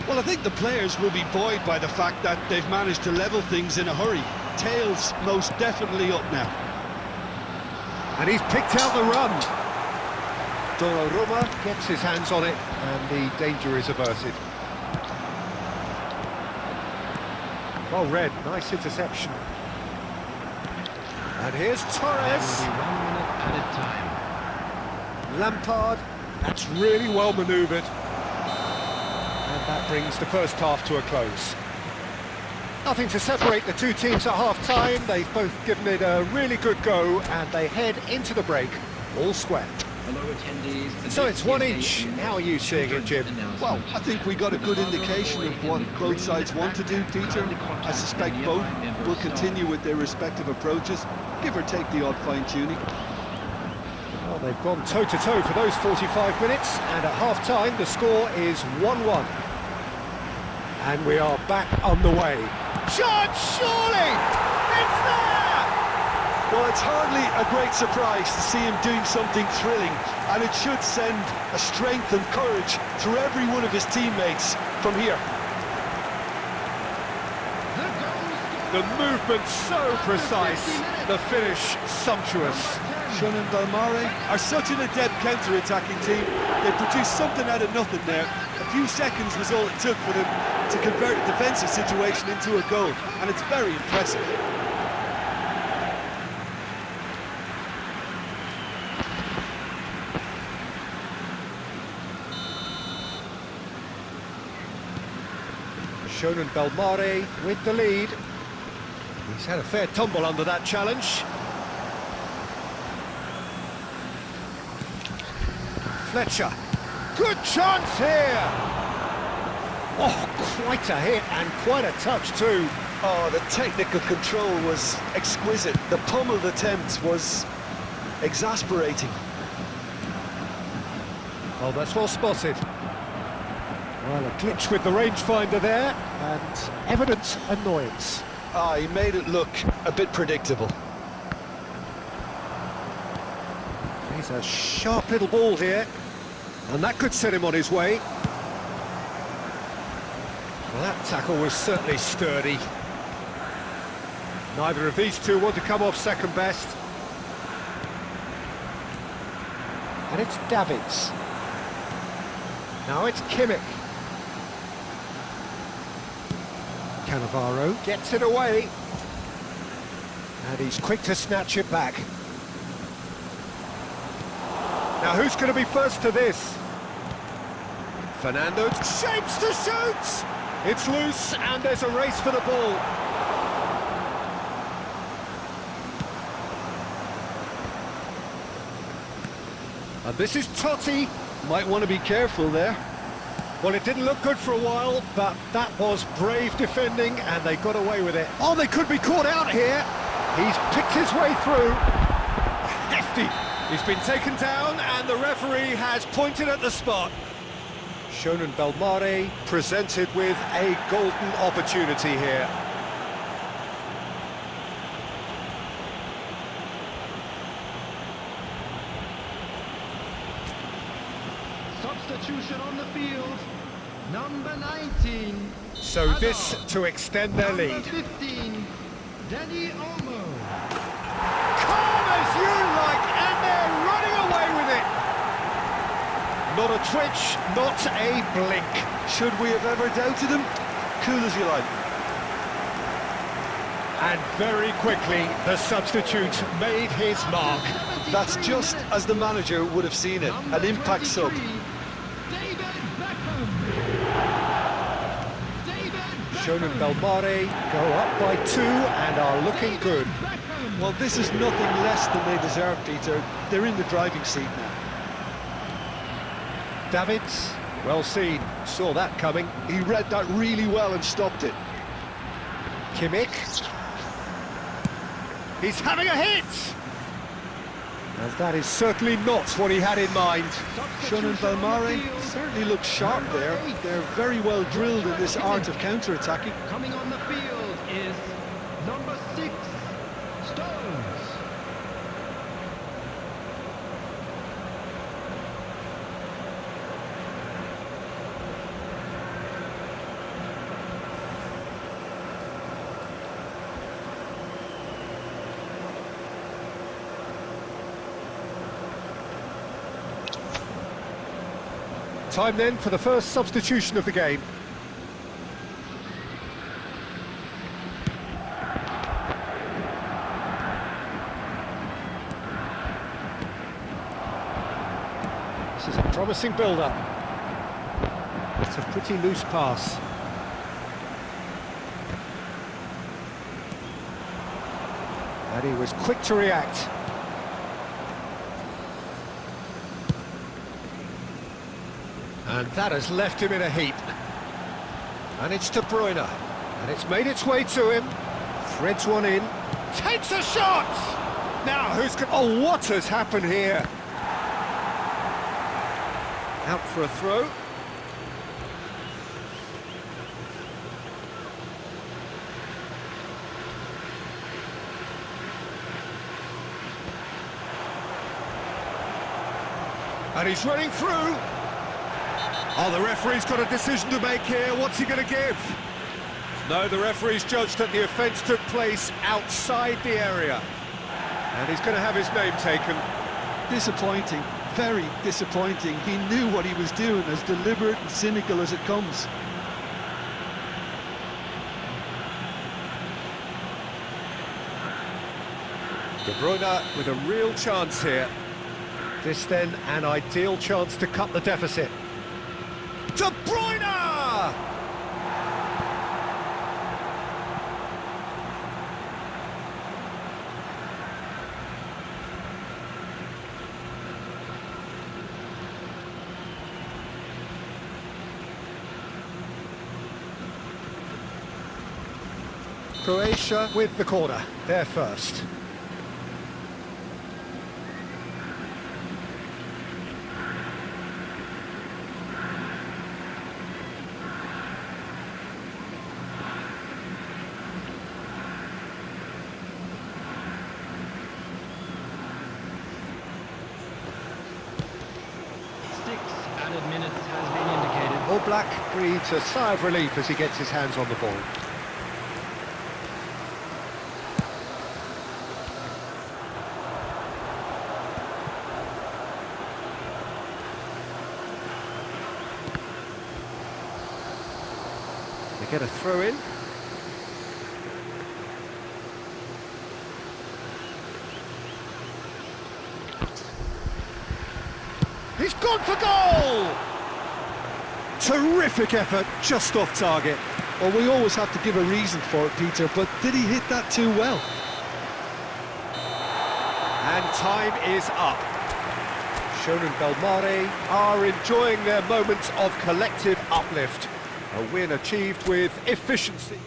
Well, I think the players will be buoyed by the fact that they've managed to level things in a hurry. Tails most definitely up now. And he's picked out the run. Donnarumma gets his hands on it, and the danger is averted. Well read, nice interception. And here's Torres. There will be 1 minute added time. Lampard, that's really well manoeuvred. And that brings the first half to a close. Nothing to separate the two teams at half-time. They've both given it a really good go, and they head into the break all square. Hello, attendees. So it's one each. How are you seeing it, Jim? Well, I think we got a good indication of what both sides want to do, Peter. I suspect both will continue with their respective approaches, give or take the odd fine-tuning. Well, they've gone toe-to-toe for those 45 minutes, and at half-time the score is 1-1. And we are back on the way. Shot, surely! It's there! Well, it's hardly a great surprise to see him doing something thrilling, and it should send a strength and courage through every one of his teammates from here. The movement so precise, the finish sumptuous. Schoen and Belmare are such an adept counter-attacking team. They produced something out of nothing there. A few seconds was all it took for them to convert a defensive situation into a goal, and it's very impressive. Schoen and Belmare with the lead. He's had a fair tumble under that challenge. Fletcher. Good chance here! Oh, quite a hit and quite a touch too. Oh, the technical control was exquisite. The pummeled attempt was exasperating. Oh, that's well spotted. Well, a glitch with the rangefinder there, and evident annoyance. Ah, he made it look a bit predictable. He's a sharp little ball here, and that could set him on his way. Well, that tackle was certainly sturdy. Neither of these two want to come off second best. And it's Davids. Now it's Kimmich. Cannavaro gets it away. And he's quick to snatch it back. Now who's going to be first to this? Fernando shapes to shoot! It's loose and there's a race for the ball. And this is Totti. Might want to be careful there. Well, it didn't look good for a while, but that was brave defending and they got away with it. Oh, they could be caught out here. He's picked his way through. Hefty. He's been taken down and the referee has pointed at the spot. Shonen Belmare presented with a golden opportunity here. Substitution on the field. Number 19. So this to extend their Number lead. 15. Danny Olmo. Calm as you like, and they're running away with it. Not a twitch, not a blink. Should we have ever doubted him? Cool as you like. And very quickly, the substitute made his mark. That's just as the manager would have seen it, an impact sub. David Beckham. Shonen Belmare go up by 2 and are looking good. Well, this is nothing less than they deserve, Peter. They're in the driving seat now. Davids, well seen, saw that coming. He read that really well and stopped it. Kimmich. He's having a hit! And that is certainly not what he had in mind. Shonen Belmare certainly looks sharp there. They're very well drilled in this art of counter-attacking. Coming on the field is number 6, Stones. Time then for the first substitution of the game. This is a promising build-up. It's a pretty loose pass. And he was quick to react. And that has left him in a heap. And it's De Bruyne. And it's made its way to him. Threads one in. Takes a shot! Now, who's... Oh, what has happened here? Out for a throw. And he's running through. Oh, the referee's got a decision to make here. What's he going to give? No, the referee's judged that the offence took place outside the area. And he's going to have his name taken. Disappointing, very disappointing. He knew what he was doing, as deliberate and cynical as it comes. De Bruyne with a real chance here. This then an ideal chance to cut the deficit. De Bruyne! Croatia with the corner, they're first. Added minutes has been indicated. All Black breathes a sigh of relief as he gets his hands on the ball. They get a throw in. He's gone for goal! Terrific effort, just off target. Well, we always have to give a reason for it, Peter, but did he hit that too well? And time is up. Schoen and Belmare are enjoying their moments of collective uplift. A win achieved with efficiency.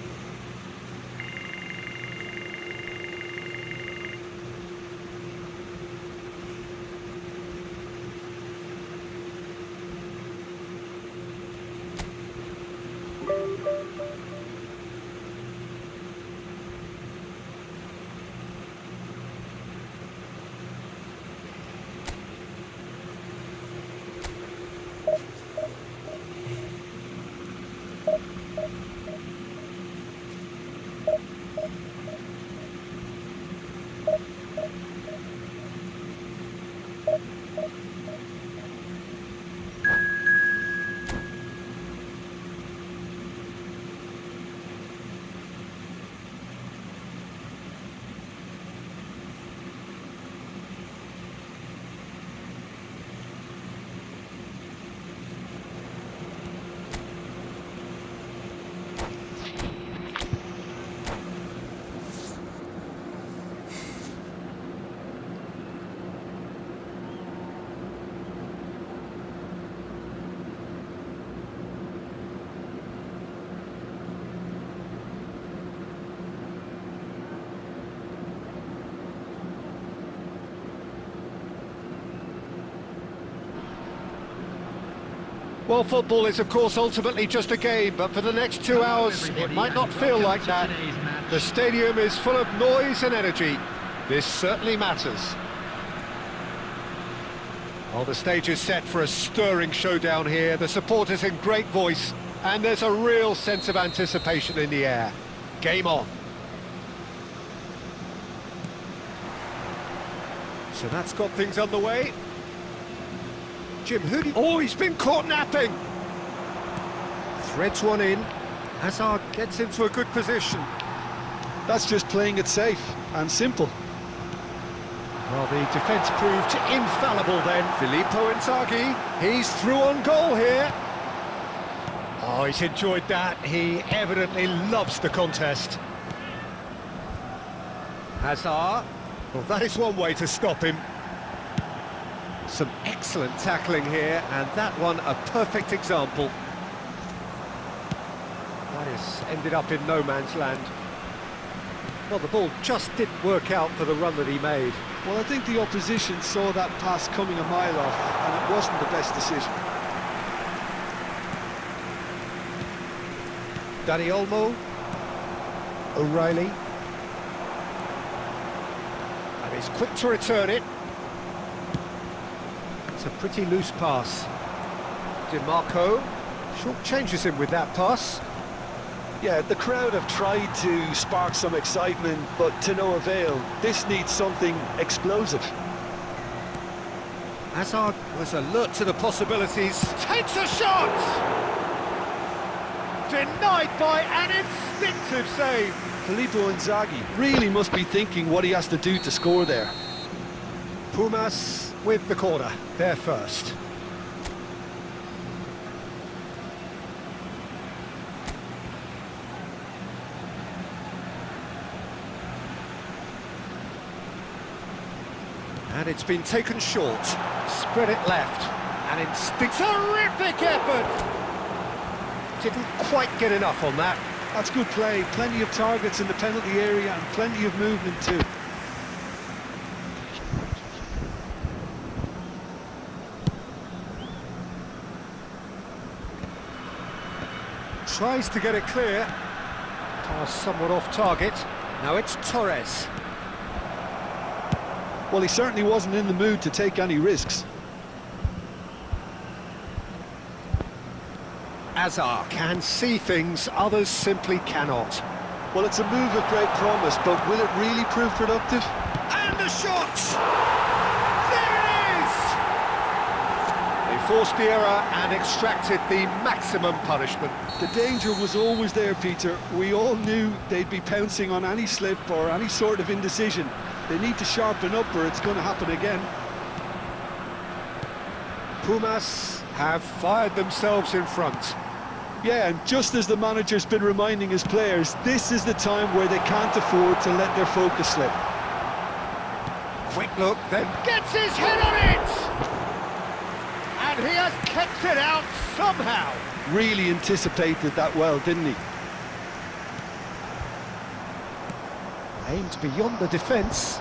Well, football is, of course, ultimately just a game, but for the next 2 hours, it might not feel like that. The stadium is full of noise and energy. This certainly matters. Well, the stage is set for a stirring showdown here. The supporters in great voice, and there's a real sense of anticipation in the air. Game on. So that's got things underway. Jim, who do you... Oh, he's been caught napping! Threads one in. Hazard gets into a good position. That's just playing it safe and simple. Well, the defence proved infallible then. Filippo Inzaghi, he's through on goal here. Oh, he's enjoyed that. He evidently loves the contest. Hazard. Well, that is one way to stop him. Some excellent tackling here, and that one a perfect example. That has ended up in no man's land. Well, the ball just didn't work out for the run that he made. Well, I think the opposition saw that pass coming a mile off, and it wasn't the best decision. Dani Olmo. O'Reilly. And he's quick to return it. It's a pretty loose pass. DiMarco short-changes him with that pass. Yeah, the crowd have tried to spark some excitement, but to no avail. This needs something explosive. Hazard was alert to the possibilities. Takes a shot! Denied by an instinctive save. Filippo Inzaghi really must be thinking what he has to do to score there. Pumas with the corner, there first. And it's been taken short. Spread it left. And terrific effort! Didn't quite get enough on that. That's good play. Plenty of targets in the penalty area and plenty of movement too. Tries to get it clear. Pass somewhat off target. Now it's Torres. Well, he certainly wasn't in the mood to take any risks. Hazard can see things others simply cannot. Well, it's a move of great promise, but will it really prove productive? And the shot! There it is! They forced the error and extracted the maximum punishment. The danger was always there, Peter. We all knew they'd be pouncing on any slip or any sort of indecision. They need to sharpen up or it's going to happen again. Pumas have fired themselves in front. Yeah, and just as the manager's been reminding his players, this is the time where they can't afford to let their focus slip. Quick look, then gets his head on it! And he has kept it out somehow. Really anticipated that well, didn't he? Aimed beyond the defence.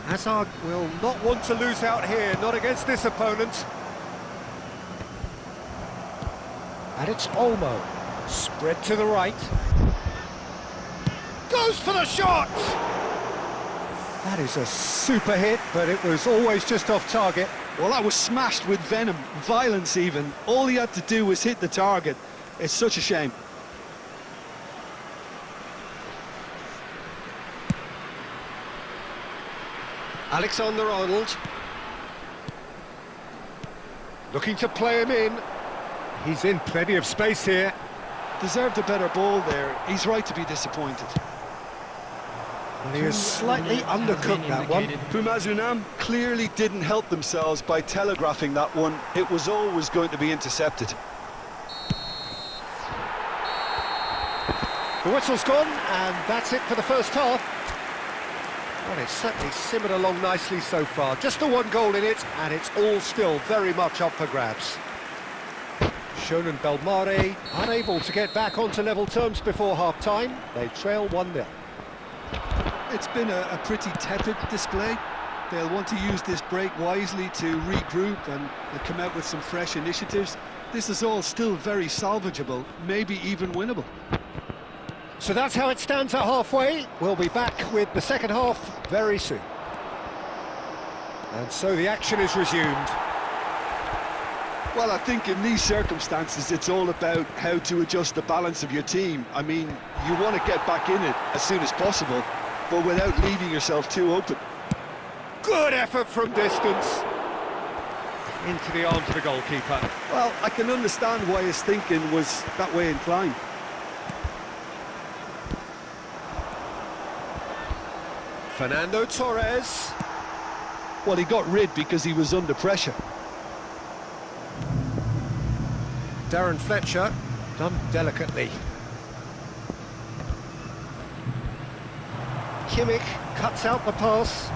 Hazard will not want to lose out here, not against this opponent. And it's Olmo. Spread to the right. Goes for the shot! That is a super hit, but it was always just off target. Well, that was smashed with venom, violence even. All he had to do was hit the target. It's such a shame. Alexander-Arnold. Looking to play him in. He's in plenty of space here. Deserved a better ball there. He's right to be disappointed. Well, he has slightly undercooked that one. Pumas Unam clearly didn't help themselves by telegraphing that one. It was always going to be intercepted. The whistle's gone, and that's it for the first half. Well, it's certainly simmered along nicely so far. Just the one goal in it, and it's all still very much up for grabs. Shonen Belmare unable to get back onto level terms before half-time. They trail 1-0. It's been a pretty tepid display. They'll want to use this break wisely to regroup and come out with some fresh initiatives. This is all still very salvageable, maybe even winnable. So that's how it stands at halfway. We'll be back with the second half very soon. And so the action is resumed. Well, I think in these circumstances, it's all about how to adjust the balance of your team. I mean, you want to get back in it as soon as possible, but without leaving yourself too open. Good effort from distance. Into the arms of the goalkeeper. Well, I can understand why his thinking was that way inclined. Fernando Torres. Well, he got rid because he was under pressure. Darren Fletcher, done delicately. Kimmich cuts out the pass.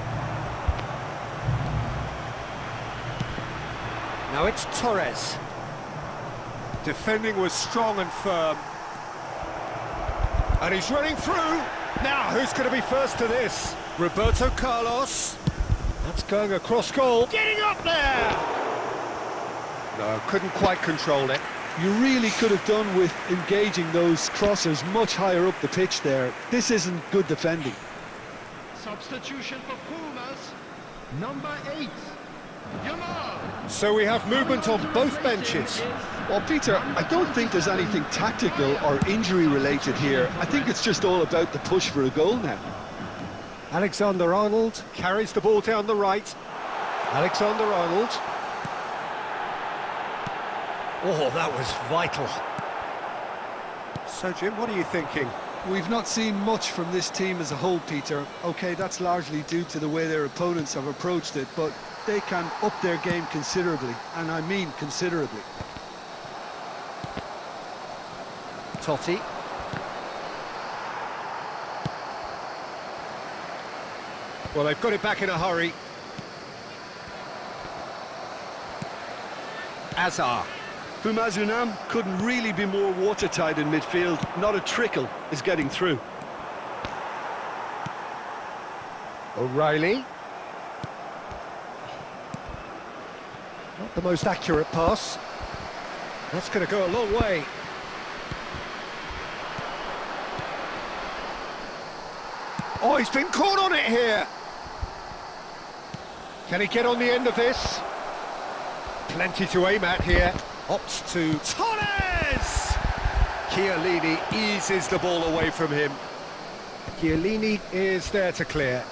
Now it's Torres. Defending was strong and firm. And he's running through. Now, who's going to be first to this? Roberto Carlos. That's going across goal. Getting up there! No, couldn't quite control it. You really could have done with engaging those crossers much higher up the pitch there. This isn't good defending. Substitution for Pumas, number 8, Yamal. So we have movement on both benches. Well, Peter, I don't think there's anything tactical or injury-related here. I think it's just all about the push for a goal now. Alexander-Arnold carries the ball down the right. Alexander-Arnold. Oh, that was vital. So, Jim, what are you thinking? We've not seen much from this team as a whole, Peter. OK, that's largely due to the way their opponents have approached it, but they can up their game considerably, and I mean considerably. Totti. Well, they've got it back in a hurry. Azar. Pumas Unam couldn't really be more watertight in midfield. Not a trickle is getting through. O'Reilly. Not the most accurate pass. That's going to go a long way. Oh, he's been caught on it here. Can he get on the end of this? Plenty to aim at here. Opts to Torres! Chiellini eases the ball away from him. Chiellini is there to clear.